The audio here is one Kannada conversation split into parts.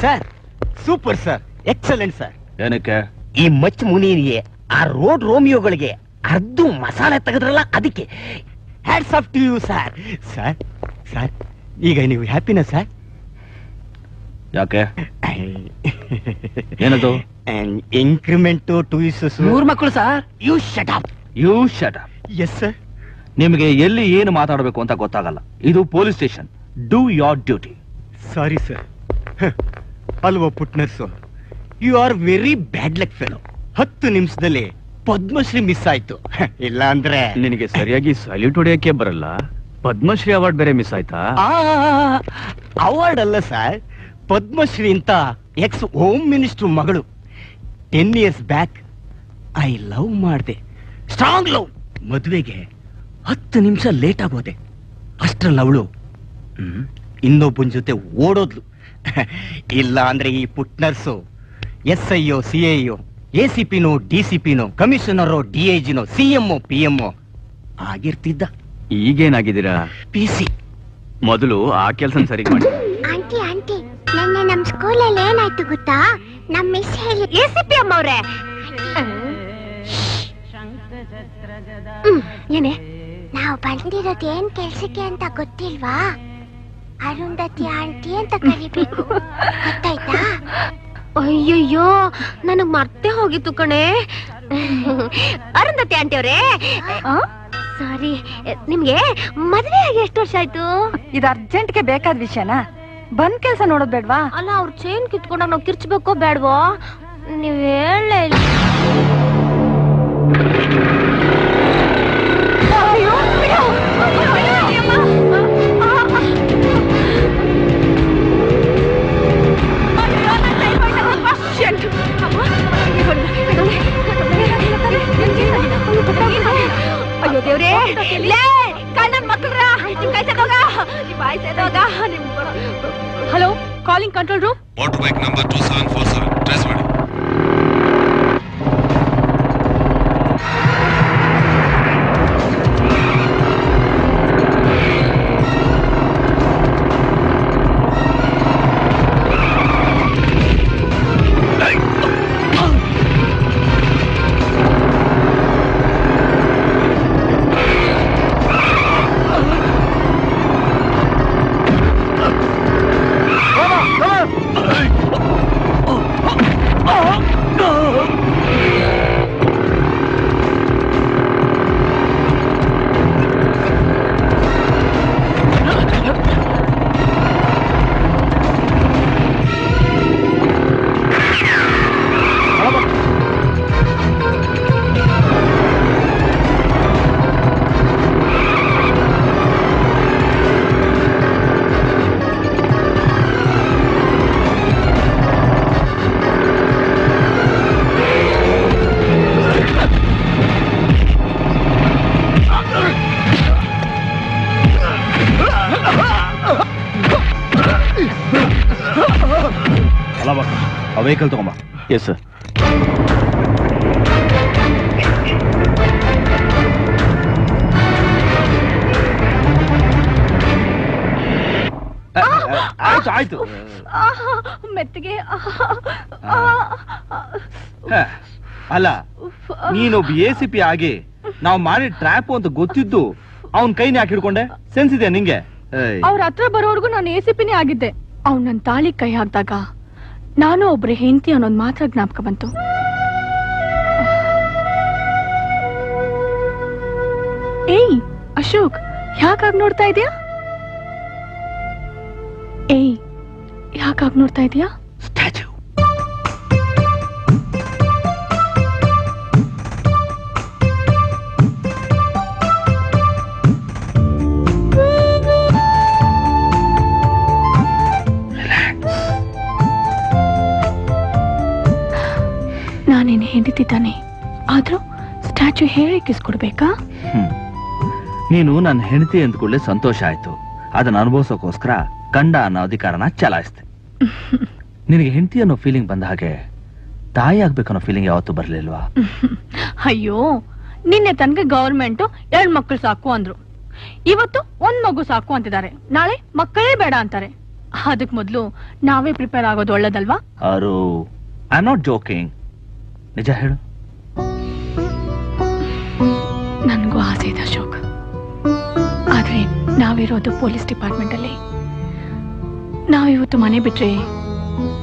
Sir super sir, excellent sir. ಏನಕ್ಕೆ? ಈ ಮಚ್ ಮುನಿಗೆ ಆ ರೋಡ್ ರೋಮಿಯೋಗಳಿಗೆ ಅರ್ಧ ಮಸಾಲೆ ತೆಗೆದ್ರಲ್ಲ, ಅದಕ್ಕೆ hats off to you sir. Sir sir ಈಗ ನೀವು ಹ್ಯಾಪಿನಾ ಸರ್? ಯಾಕೆ? ಏನದು? Increment 2 years. 3 ಮಕ್ಕಳು sir. You shut up. You shut up. Yes sir. ನಿಮಗೆ ಎಲ್ಲಿ ಏನು ಮಾತಾಡಬೇಕು ಅಂತ ಗೊತ್ತಾಗಲ್ಲ. ಇದು police station. Do your duty. Sorry sir. ಅಲ್ವೋ ಪುಟ್ನರ್ಸು, you are very bad luck fellow. 10 ನಿಮಿಷದಲ್ಲಿ ಪದ್ಮಶ್ರೀ ಮಿಸ್ ಆಯ್ತು. ಇಲ್ಲ ಅಂದ್ರೆ ನಿನಗೆ ಸರಿಯಾಗಿ ಸಲ್ಯೂಟ್ ಹೊಡೆಯಕ್ಕೆ ಬರಲ್ಲ, ಪದ್ಮಶ್ರೀ ಅವಾರ್ಡ್ ಬೇರೆ ಮಿಸ್ ಆಯ್ತಾ? ಅವಾರ್ಡ್ ಅಲ್ಲ ಸರ್, ಪದ್ಮಶ್ರೀ ಅಂತ ಎಕ್ಸ್ ಹೋಮ್ ಮಿನಿಸ್ಟರ್ ಮಗಳು. 10 ಇಯರ್ಸ್ ಬ್ಯಾಕ್ ಐ ಲವ್ ಮಾಡಿದೆ, ಸ್ಟ್ರಾಂಗ್ ಲವ್. ಮದುವೆಗೆ 10 ನಿಮಿಷ ಲೇಟ್ ಆಗೋದೆ. ಅಷ್ಟ್ರಲ್ಲಿ ಅವಳು ಇನ್ನೊಬ್ಬನ ಜೊತೆ ಓಡೋದ್ಲು. ಇಲ್ಲ ಅಂದ್ರೆ ಈ ಪುಟ್ನರ್ಸು SIO CIO ACPನೋ DCPನೋ ಕಮಿಷನರೋ DIGನೋ CMO PMO ಆಗಿರ್ತಿದ್ದ. ಈಗೇನಾಗಿದ್ದೀರಾ? PC. ಮೊದಲು ಆ ಕೆಲಸ ಸರಿ ಮಾಡಿ. ಆಂಟಿ ಆಂಟಿ, ನನ್ನ ನಮ್ ಸ್ಕೂಲಲ್ಲಿ ಏನಾಯ್ತು ಗೊತ್ತಾ? ನಮ್ ಮಿಸ್ ಹೇಳಿ ACP ಅಮ್ಮ ಅವ್ರೆ. ಏನೇ? ನಾವು ಬಂದಿರೋದು ಏನ್ ಕೆಲ್ಸಕ್ಕೆ ಅಂತ ಗೊತ್ತಿಲ್ವಾ? ಅರುಂಧತಿ ಆಂಟಿ ಅಂತ ಕರಿಬೇಕು, ಗೊತ್ತಾಯ್ತಾ? ಅಯ್ಯಯ್ಯೋ, ನನಗ್ ಮರ್ತೇ ಹೋಗಿತ್ತು ಕಣೆ. ಅರುಂಧತಿ ಆಂಟಿ ಅವ್ರೆ, ಸಾರಿ, ನಿಮ್ಗೆ ಮದ್ವೆ ಆಗಿ ಎಷ್ಟು ವರ್ಷ ಆಯ್ತು? ಇದು ಅರ್ಜೆಂಟ್ಗೆ ಬೇಕಾದ ವಿಷಯನಾ? ಬಂದ್ ಕೆಲ್ಸ ನೋಡೋದ್ ಬೇಡ್ವಾ? ಅಲ್ಲ, ಅವ್ರ ಚೈನ್ ಕಿತ್ಕೊಂಡಾಗ ನಾವು ಕಿರ್ಚ್ಬೇಕೋ ಬೇಡ್ವೋ? ನೀವ್ ಹೇಳೇ ಇಲ್ಲ. ಅಯ್ಯೋ ದೇವ್ರೇ, ಕಣ್ಣನ್ ಮಕ್ಕಳ್ರ, ನಿಮ್ ಕೈ ಸೇದೋಗ, ನಿಮ್ ಬಾಯಿ ಸೇದೋಗ. Hello, calling control room. Motor bike number 2747 trace ಮಾಡಿ. ವೆಹಿಕಲ್ ತಗೊಂಬ. Yes sir. ಆಯ್ತು ಆಯ್ತು. ಮೆತ್ತಗೆ. ಅಲ್ಲ, ನೀನೊಬ್ಬ ACP ಆಗಿ ನಾವು ಮಾಡಿ ಟ್ರ್ಯಾಪ್ ಅಂತ ಗೊತ್ತಿದ್ದು ಅವನ್ ಕೈನ ಯಾಕೆ ಹಿಡ್ಕೊಂಡೆ? ಸೆನ್ಸ್ ಇದೆ ನಿಂಗೆ? ಅವ್ರ ಹತ್ರ ಬರೋವರೆಗೂ ನಾನು ACPನೇ ಆಗಿದ್ದೆ. ಅವ್ನು ನನ್ನ ತಾಳಿ ಕೈ ಹಾಕ್ದಾಗ ನಾನು ಒಬ್ರೆ ಹೆಂಡತಿ ಅನ್ನೋದು ಮಾತ್ರ ಜ್ಞಾಪಕ ಬಂತು. ಏಯ್ ಅಶೋಕ್, ಯಾಕಾಗ್ ನೋಡ್ತಾ ಇದೀಯಾ? ಏಯ್, ಯಾಕಾಗ್ ನೋಡ್ತಾ ಇದೀಯಾ? ಸ್ಟ್ಯಾಚ್ಯೂ. ನಾನೇನು ಹೆಂಡತಿದ್ದಾನೆ, ಆದ್ರೂ ಸ್ಟ್ಯಾಚ್ಯೂ ಹೇಳಿ ಕಿಸ್ಕೊಡ್ಬೇಕಾ? ನೀನು ನನ್ನ ಹೆಂಡತಿ ಅಂದ್ಕೊಳ್ಳೆ ಸಂತೋಷ ಆಯ್ತು. ಅದನ್ನ ಅನುಭವಿಸೋಕೋಸ್ಕರ ಗಂಡ ಅನ್ನೋ ಅಧಿಕಾರನ ಚಲಾಯಿಸ್ತೆ. ನಿನಗೆ ಹೆಂಡತಿ ಅನ್ನೋ ಫೀಲಿಂಗ್ ಬಂದ ಹಾಗೆ ತಾಯಿ ಆಗ್ಬೇಕನ್ನೋ ಫೀಲಿಂಗ್ ಯಾವತ್ತೂ ಬರ್ಲಿಲ್ವಾ? ಅಯ್ಯೋ, ನಿನ್ನೆ ತನಕ ಗವರ್ಮೆಂಟ್ 2 ಮಕ್ಕಳು ಸಾಕು ಅಂದ್ರು. ಇವತ್ತು 1 ಮಗು ಸಾಕು ಅಂತಿದ್ದಾರೆ. ನಾಳೆ ಮಕ್ಕಳೇ ಬೇಡ ಅಂತಾರೆ. ಅದಕ್ ಮೊದ್ಲು ನಾವೇ ಪ್ರಿಪೇರ್ ಆಗೋದು ಒಳ್ಳೇದಲ್ವಾ? ಅರು ಐ ನಾಟ್ ಜೋಕಿಂಗ್, ನಿಜ ಹೇಳು. ನನ್ಗೂ ಆಸೆ ಇದೆ ಅಶೋಕ್, ಆದ್ರೆ ನಾವಿರೋದು ಪೊಲೀಸ್ ಡಿಪಾರ್ಟ್ಮೆಂಟ್ ಅಲ್ಲಿ. ನಾವಿವತ್ತು ಮನೆ ಬಿಟ್ರೆ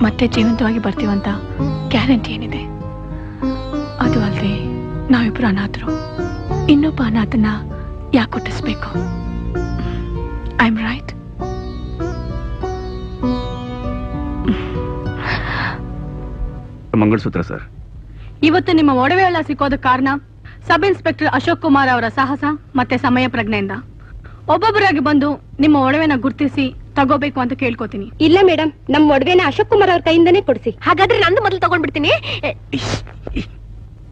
ಮತ್ತೆ ಜೀವಂತವಾಗಿ ಬರ್ತೀವಂತ ಗ್ಯಾರಂಟಿ ಏನಿದೆ? ಅದು ಅಲ್ಲದೆ ನಾವಿಬ್ರು ಅನಾಥರು, ಇನ್ನೊಬ್ಬ ಅನಾಥನ ಯಾಕೆ ಹುಟ್ಟಿಸ್ಬೇಕು? I am right? Mangalsutra sir. ಇವತ್ತು ನಿಮ್ಮ ಒಡವೆ ಎಲ್ಲ ಸಿಕ್ಕೋದ ಕಾರಣ ಸಬ್ ಇನ್ಸ್ಪೆಕ್ಟರ್ ಅಶೋಕ್ ಕುಮಾರ್ ಅವರ ಸಾಹಸ ಮತ್ತೆ ಸಮಯ ಪ್ರಜ್ಞೆಯಿಂದ. ಒಬ್ಬೊಬ್ಬರಾಗಿ ಬಂದು ನಿಮ್ಮ ಒಡವೆನ ಗುರ್ತಿಸಿ ತಗೋಬೇಕು ಅಂತ ಕೇಳ್ಕೊತೀನಿ. ಇಲ್ಲ ಮೇಡಮ್, ನಮ್ ಒಡವೆನ ಅಶೋಕ್ ಕುಮಾರ್ ಅವ್ರ ಕೈಯಿಂದಾನೇ ಕೊಡಿಸಿ. ಹಾಗಾದ್ರೆ ನಂದು ಮೊದಲು ತಗೊಂಡ್ಬಿಡ್ತೀನಿ.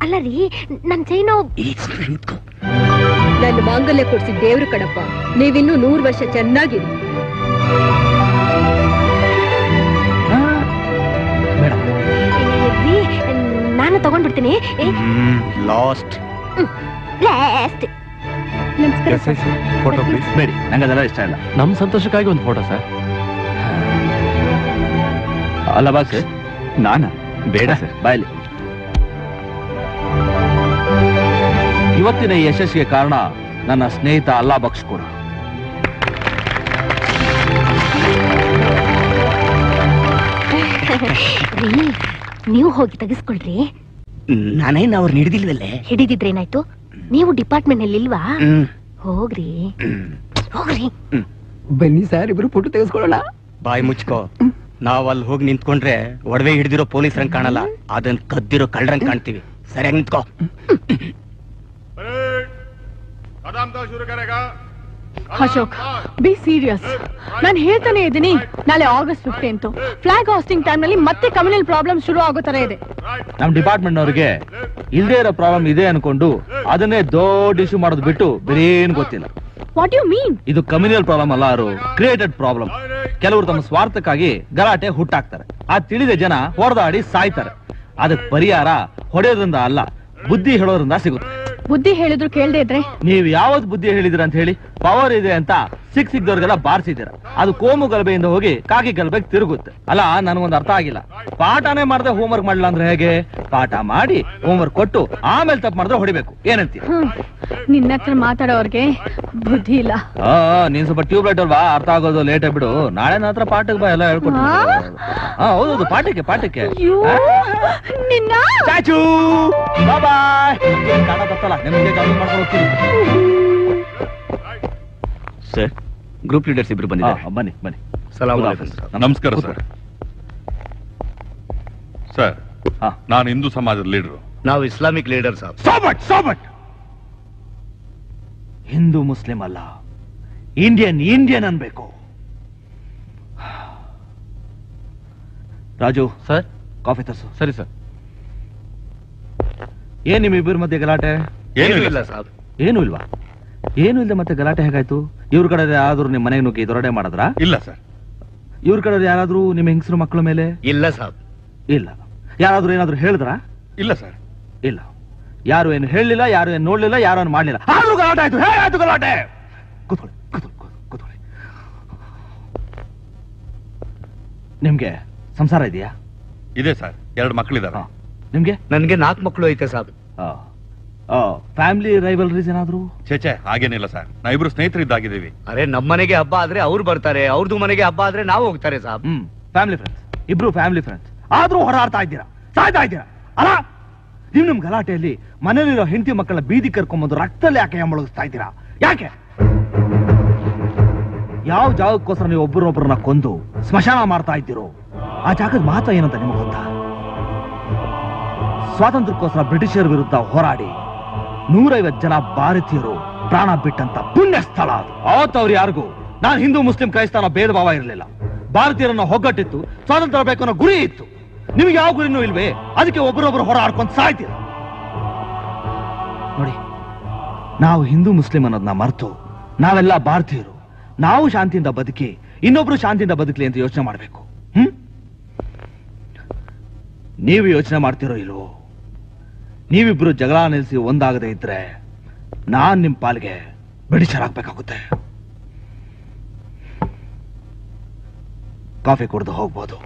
ಅಲ್ಲ ರೀ, ನನ್ ಚೈನು ನನ್ನ ಮಾಂಗಲ್ಯ ಕೊಡ್ಸಿ ದೇವ್ರು ಕಣಪ್ಪ. ನೀವಿನ್ನೂ 100 ವರ್ಷ ಚೆನ್ನಾಗಿರಿ. ನಾನು ತಗೊಂಡ್ಬಿಡ್ತೀನಿ. ಲಾಸ್ಟ್ ನಮಸ್ಕಾರ. Photo please. ಬೇಡಿ, ನಂಗೆ ಅದೆಲ್ಲ ಇಷ್ಟ ಇಲ್ಲ. ನಮ್ ಸಂತೋಷಕ್ಕಾಗಿ ಒಂದು ಫೋಟೋ ಸರ್. ಅಲ್ಲ ಬಾಸ್, ನಾನಾ? ಬೇಡ ಸರ್. ಬಾಯ್ಲಿ. ಇವತ್ತಿನ ಈ ಯಶಸ್ಸಿಗೆ ಕಾರಣ ನನ್ನ ಸ್ನೇಹಿತ ಅಲ್ಲಾ ಬಕ್ಷ್ ಕೂಡ. ನೀವು ಹೋಗಿ ತೆಗೆಸ್ಕೊಳ್ರಿ. ನಾನೇನು ಅವ್ರು ಹಿಡಿದಿಲ್ವಲ್ಲೇ? ಹಿಡಿದಿದ್ರೇನಾಯ್ತು? ನೀವು ಡಿಪಾರ್ಟ್ಮೆಂಟ್ ನಲ್ಲಿ ಇಲ್ವಾ? ಹೋಗ್ರಿ ಹೋಗ್ರಿ. ಬನ್ನಿ ಸರ್, ಇಬ್ರು ಫೋಟೋ ತೆಗೆಸ್ಕೊಳ್ಳೋಣ. ಬಾಯಿ ಮುಚ್ಕೋ. ನಾವ್ ಅಲ್ಲಿ ಹೋಗಿ ನಿಂತ್ಕೊಂಡ್ರೆ ಒಡವೆ ಹಿಡಿದಿರೋ ಪೊಲೀಸರಂಗ್ ಕಾಣಲ್ಲ, ಅದನ್ನ ಕದ್ದಿರೋ ಕಳ್ಳರಂಗ್ ಕಾಣ್ತೀವಿ. ಸರಿಯಾಗಿ ನಿಂತ್ಕೋ. Ashok, be serious. ನಾನು ಹೇಳ್ತಾನೆ ಇದ್ದೀನಿ, ನಾಳೆ ಆಗಸ್ಟ್ 15 ಫ್ಲಾಗ್ ಹಾಸ್ಟಿಂಗ್ ಟೈಮ್ ನಲ್ಲಿ ಮತ್ತೆ ಕಮ್ಯುನಲ್ ಪ್ರಾಬ್ಲಮ್ ಶುರು ಆಗೋ ತರ ಇದೆ. ನಮ್ ಡಿಪಾರ್ಟ್ಮೆಂಟ್ ನವರಿಗೆ ಇಲ್ದೇ ಇರೋ ಪ್ರಾಬ್ಲಮ್ ಇದೆ ಅನ್ಕೊಂಡು ಅದನ್ನೇ ದೊಡ್ಡ ಇಶ್ಯೂ ಮಾಡೋದು ಬಿಟ್ಟು ಬೇರೆ ಏನ್ ಗೊತ್ತಿಲ್ಲ. What you mean? ಇದು ಕಮ್ಯುನಲ್ ಪ್ರಾಬ್ಲಮ್ ಅಲ್ಲ, ಕ್ರಿಯೇಟೆಡ್ ಪ್ರಾಬ್ಲಮ್. ಕೆಲವರು ತಮ್ಮ ಸ್ವಾರ್ಥಕ್ಕಾಗಿ ಗಲಾಟೆ ಹುಟ್ಟಾಕ್ತಾರೆ. ಅದ್ ತಿಳಿದ ಜನ ಹೊಡೆದಾಡಿ ಸಾಯ್ತಾರೆ. ಅದಕ್ಕೆ ಪರಿಹಾರ ಹೊಡೆಯೋದ್ರಿಂದ ಅಲ್ಲ, ಬುದ್ಧಿ ಹೇಳೋದ್ರಿಂದ ಸಿಗುತ್ತೆ. ಬುದ್ಧಿ ಹೇಳಿದ್ರು ಕೇಳದೆ ಇದ್ರೆ? ನೀವ್ ಯಾವತ್ ಬುದ್ಧಿ ಹೇಳಿದ್ರ ಅಂತ ಹೇಳಿ ಪವರ್ ಇದೆ ಅಂತ ಸಿಕ್ಕಿದವ್ರಿಗೆಲ್ಲ ಬಾರಿಸಿದ್ದೀರ. ಅದು ಕೋಮು ಗಲಭೆಯಿಂದ ಹೋಗಿ ಕಾಕಿ ಗಲಭೆಗೆ ತಿರುಗುತ್ತೆ. ಅಲ್ಲ, ನನಗೊಂದು ಅರ್ಥ ಆಗಿಲ್ಲ. ಪಾಠನೇ ಮಾಡದೆ ಹೋಮ್ವರ್ಕ್ ಮಾಡ್ಲಿಲ್ಲ ಅಂದ್ರೆ ಹೇಗೆ? ಪಾಠ ಮಾಡಿ ಹೋಮ್ವರ್ಕ್ ಕೊಟ್ಟು ಆಮೇಲೆ ತಪ್ಪು ಮಾಡಿದ್ರೆ ಹೊಡಿಬೇಕು. ಏನಂತೀಯ? ನಿನ್ನ ಹತ್ರ ಮಾತಾಡೋರ್ಗೆ ಬುದ್ಧಿ ಇಲ್ಲ. ನೀನ್ ಸ್ವಲ್ಪ ಟ್ಯೂಬ್ಲೈಟ್ ಅಲ್ವಾ, ಅರ್ಥ ಆಗೋದು ಲೇಟ್ ಆಗ್ಬಿಡು. ನಾಳೆ ನನ್ನ ಹತ್ರ ಪಾಠಕ್ಕೆ ಬಾ, ಎಲ್ಲ ಹೇಳ್ಕೊಟ್ಟು. ಹೌದೌದು, ಪಾಠಕ್ಕೆ ಪಾಠಕ್ಕೆ. ನಿನ್ನ ಚಾಚು ಬಾಯ್. ಗೊತ್ತಲ್ಲ, ನಿಮ್ಗೆ ಜಾಗ ಮಾಡ್ಕೊಂಡು ಹೋಗ್ತೀನಿ. ಸರ್, ಗ್ರೂಪ್ ಲೀಡರ್ಸ್ ಇಬ್ರು ಬಂದಿದ್ದಾರೆ. ಬನ್ನಿ ಬನ್ನಿ. ನಮಸ್ಕಾರ ಸರ್. ಸರ್, ಹಾ. ನಾನು ಹಿಂದೂ ಸಮಾಜದ ಲೀಡರು. ನಾವು ಇಸ್ಲಾಮಿಕ್ ಲೀಡರ್ ಸಾಬ್. ಸಾಬಟ್ ಹಿಂದೂ ಮುಸ್ಲಿಂ ಅಲ್ಲ, ಇಂಡಿಯನ್ ಅನ್ಬೇಕು. ರಾಜು ಸರ್. ಕಾಫಿ ತರ್ಸು. ಸರಿ ಸರ್. ಏನ್ ನಿಮ್ ಇಬ್ಬರ ಮಧ್ಯೆ ಗಲಾಟೆ? ಏನೂ ಇಲ್ಲ ಸಾಬ್. ಏನು ಇಲ್ವಾ? ಏನು ಇಲ್ಲದೆ ಮತ್ತೆ ಗಲಾಟೆ ಹೇಗಾಯ್ತು? ಇವ್ರ ಕಡೆ ಯಾರಾದ್ರೂ ನಿಮ್ ಮನೆಗೆ ನುಗ್ಗಿ ದೊರಡೆ ಮಾಡಿದ್ರಾ? ಇಲ್ಲ ಸರ್. ಇವ್ರ ಕಡೆ ಯಾರಾದ್ರೂ ನಿಮ್ ಹೆಂಗಸರು ಮಕ್ಕಳ ಮೇಲೆ? ಇಲ್ಲ ಸಾಬ್. ಇಲ್ಲ. ಯಾರಾದ್ರೂ ಏನಾದ್ರೂ ಹೇಳಿದ್ರಾ? ಇಲ್ಲ ಸರ್. ಇಲ್ಲ. ಯಾರು ಏನು ಹೇಳಲಿಲ್ಲ, ಯಾರು ಏನು ನೋಡ್ಲಿಲ್ಲ, ಯಾರು ಏನು ಮಾಡ್ಲಿಲ್ಲ. ಆದ್ರೂ ಗಲಾಟೆ ಆಯ್ತು. ಹೇಗಾಯ್ತು ಗಲಾಟೆ? ಕೂತ್ಕೊಳ್ಳಿ. ನಿಮ್ಗೆ ಸಂಸಾರ ಇದೆಯಾ? ಇದೆ ಸರ್, 2 ಮಕ್ಕಳಿದ್ದಾರೆ. ನಿಮ್ಗೆ? ನನ್ಗೆ 4 ಮಕ್ಕಳು ಐತೆ ಸಾಬ್. ಫ್ಯಾಮಿಲಿ ರೈವಲ್ರೀಸ್ ಏನಾದ್ರು? ಚೇಚೆ, ಹಾಗೇನಿಲ್ಲ ಸರ್. ನಾವಿಬ್ರು ಸ್ನೇಹಿತರಿದ್ದಾಗಿದ್ದೀವಿ. ಅರೆ, ನಮ್ಮ ಮನೆಗೆ ಹಬ್ಬ ಆದ್ರೆ ಅವ್ರು ಬರ್ತಾರೆ, ಅವ್ರದ್ದು ಮನೆಗೆ ಹಬ್ಬ ಆದ್ರೆ ನಾವು ಹೋಗ್ತಾರೆ ಸಾಬ್. ಫ್ಯಾಮಿಲಿ ಫ್ರೆಂಡ್ಸ್, ಇಬ್ರು ಫ್ಯಾಮಿಲಿ ಫ್ರೆಂಡ್ಸ್. ಆದ್ರೂ ಹೊರಡ್ತಾ ಇದ್ದೀರಾ, ಸಾಯ್ತಾ ಇದ್ದೀರಾ ಅಲ್ಲ? ನೀವು ನಿಮ್ ಗಲಾಟೆಯಲ್ಲಿ ಮನೇಲಿರೋ ಹೆಂಡತಿ ಮಕ್ಕಳ ಬೀದಿ ಕರ್ಕೊಂಬಂದು ರಕ್ತದಲ್ಲಿ ಯಾಕೆ ಮುಳುಗಿಸ್ತಾ ಇದ್ದೀರಾ? ಯಾಕೆ? ಯಾವ ಜಾಗಕ್ಕೋಸ್ಕರ ನೀವು ಒಬ್ಬರೊಬ್ಬರನ್ನ ಕೊಂದು ಸ್ಮಶಾನ ಮಾಡ್ತಾ ಇದ್ದೀರೋ ಆ ಜಾಗದ ಮಹತ್ವ ಏನಂತ ನಿಮಗೆ ಗೊತ್ತಾ? ಸ್ವಾತಂತ್ರ್ಯಕ್ಕೋಸ್ಕರ ಬ್ರಿಟಿಷರ ವಿರುದ್ಧ ಹೋರಾಡಿ 150 ಜನ ಭಾರತೀಯರು ಪ್ರಾಣ ಬಿಟ್ಟಂತ ಪುಣ್ಯ ಸ್ಥಳ ಅದು. ಅವತ್ತವ್ರು ಯಾರಿಗೂ ನಾನು ಹಿಂದೂ ಮುಸ್ಲಿಂ ಕ್ರೈಸ್ತನ ಭೇದ ಭಾವ ಇರಲಿಲ್ಲ. ಭಾರತೀಯರನ್ನ ಒಗ್ಗಟ್ಟಿತ್ತು, ಸ್ವಾತಂತ್ರ್ಯ ಬೇಕು ಅನ್ನೋ ಗುರಿ ಇತ್ತು. ನಿಮ್ಗೆ ಯಾವ ಗುರಿನೂ ಇಲ್ವೇ? ಅದಕ್ಕೆ ಒಬ್ಬರೊಬ್ಬರು ಹೋರಾಡ್ಕೊಂಡು ಸಾಯ್ತೀರ. ನೋಡಿ, ನಾವು ಹಿಂದೂ ಮುಸ್ಲಿಂ ಅನ್ನೋದನ್ನ ಮರೆತು ನಾವೆಲ್ಲ ಭಾರತೀಯರು, ನಾವು ಶಾಂತಿಯಿಂದ ಬದುಕಿ ಇನ್ನೊಬ್ರು ಶಾಂತಿಯಿಂದ ಬದುಕಲಿ ಅಂತ ಯೋಚನೆ ಮಾಡಬೇಕು. ನೀವು ಯೋಚನೆ ಮಾಡ್ತಿರೋ ಇಲ್ವೋ? ನೀವಿಬ್ರು ಜಗಳ ನಿಲ್ಲಿಸಿ ಒಂದಾಗದೆ ಇದ್ರೆ ನಾನ್ ನಿಮ್ ಪಾಲ್ಗೆ ಬ್ರಿಟಿಷರ್ ಆಗ್ಬೇಕಾಗುತ್ತೆ. ಕಾಫಿ ಕುಡಿದು ಹೋಗ್ಬೋದು.